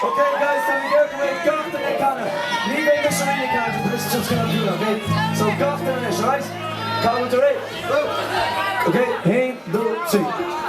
Okay, guys, so we go with Gachtan and Connor. Leave a mission in your car, but this is just going to do it, okay? So Gachtan and Ish, right? Call with the rate. Okay, 1, 2, 3.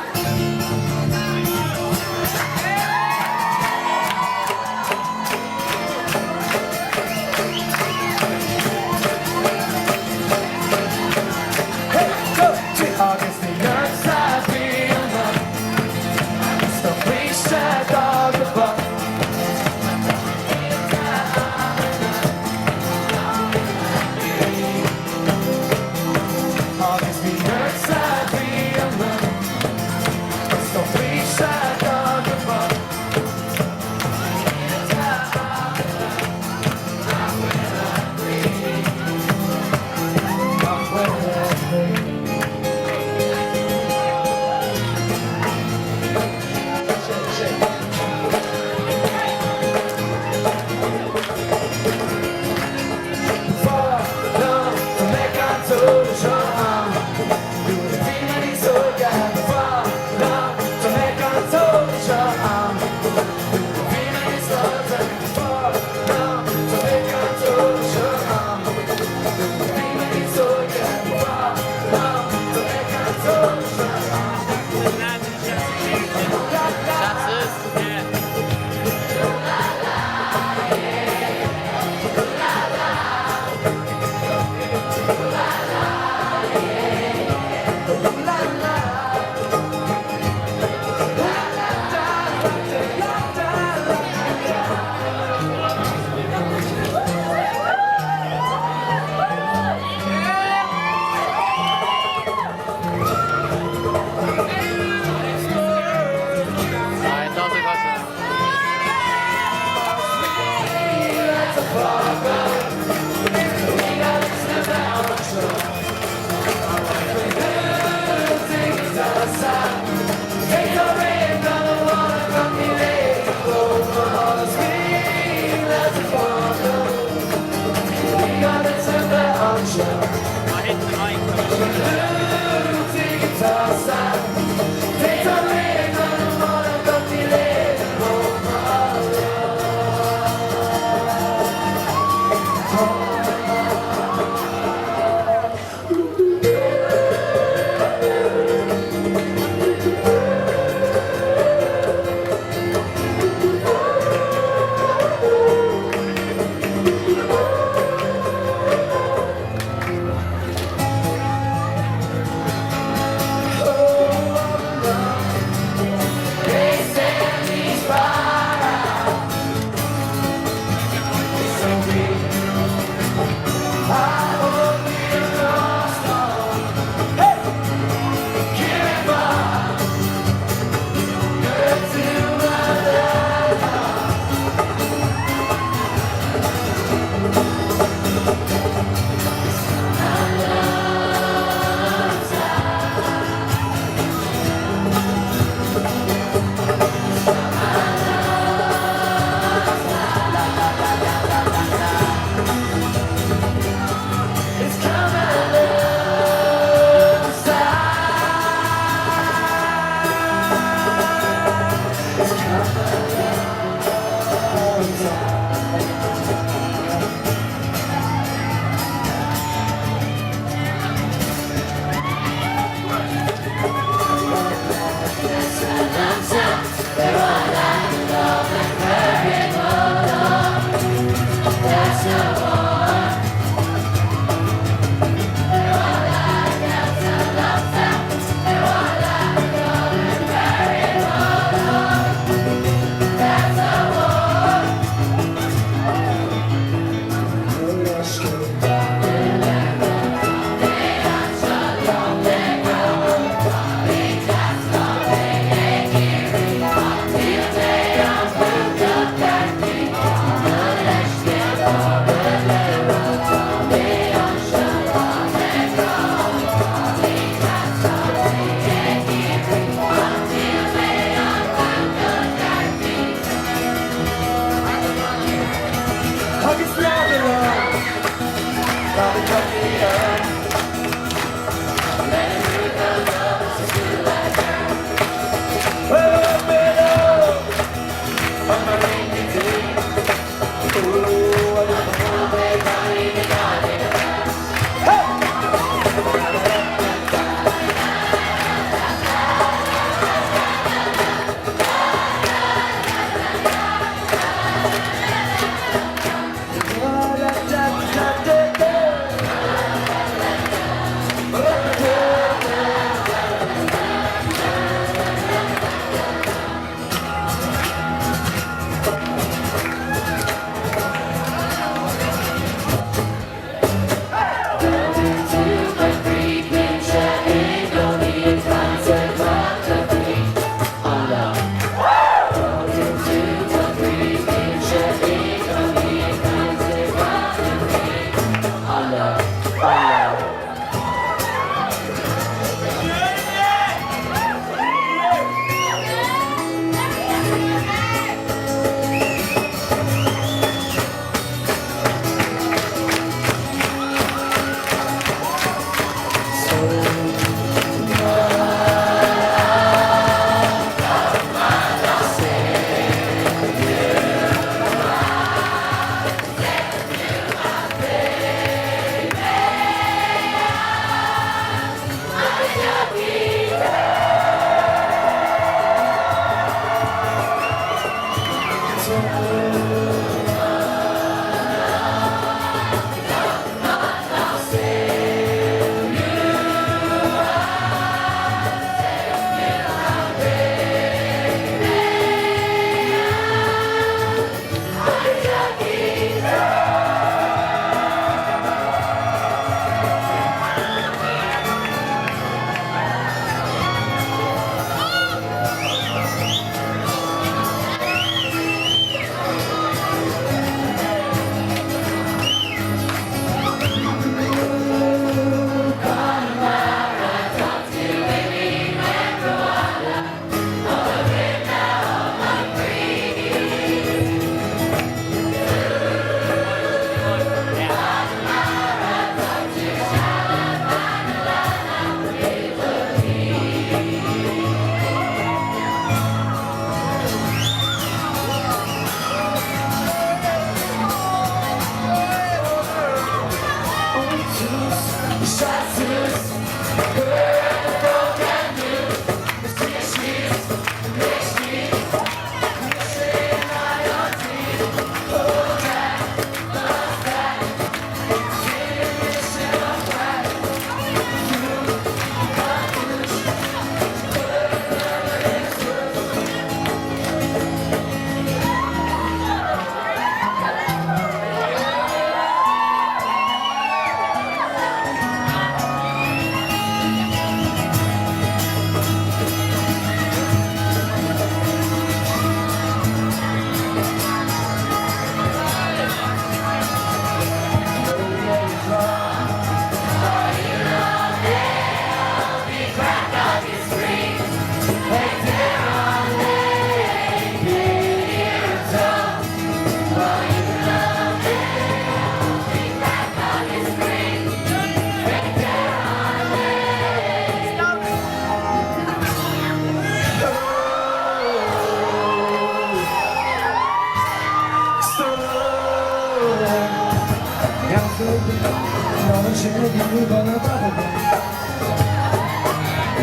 너는 제일이 번호 받아봐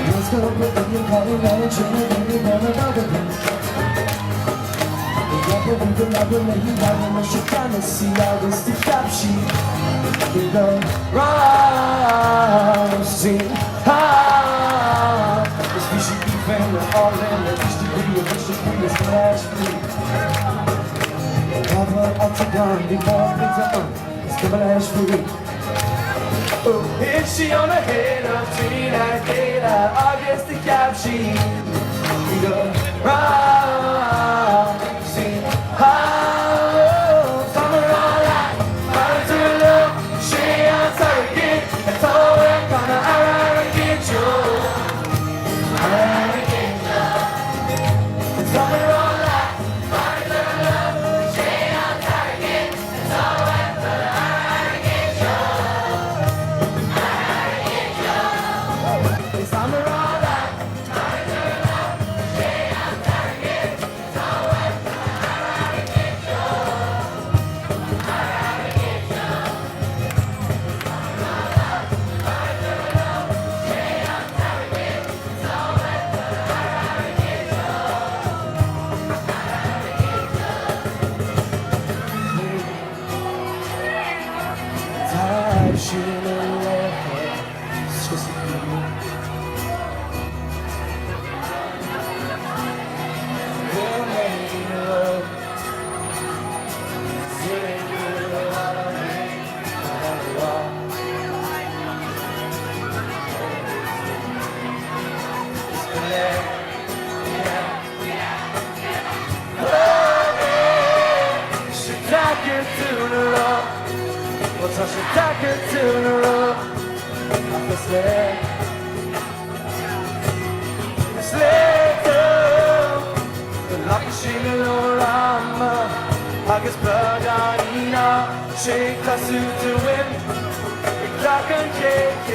Let's go put the new calling 너는 제일이 번호 받아봐 Never we will never let you down unless you kinda see all this the cap sheet We go rising high This we should be family all in That used to be a bishop is flash free Never up to down before things are on It's the flash free Is she on the head of tonight, daylight, August the cap sheet We go rising high Summer all right, might to look She on target, and so we're gonna get you get you Summer all right, might to look She on target, and so we're gonna get you Summer all right, might to look She on target, so we're gonna get you Shake us to win, it's like a cake.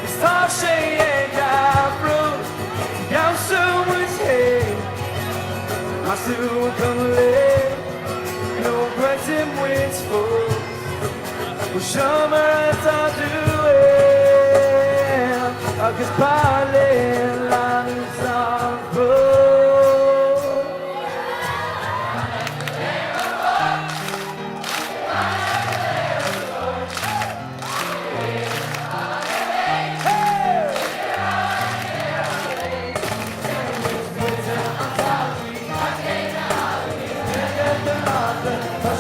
It's hard shake out fruit. Young soon was hey, my soon come late. No present waits for. Well, summer as I do it. I guess probably lines on road. So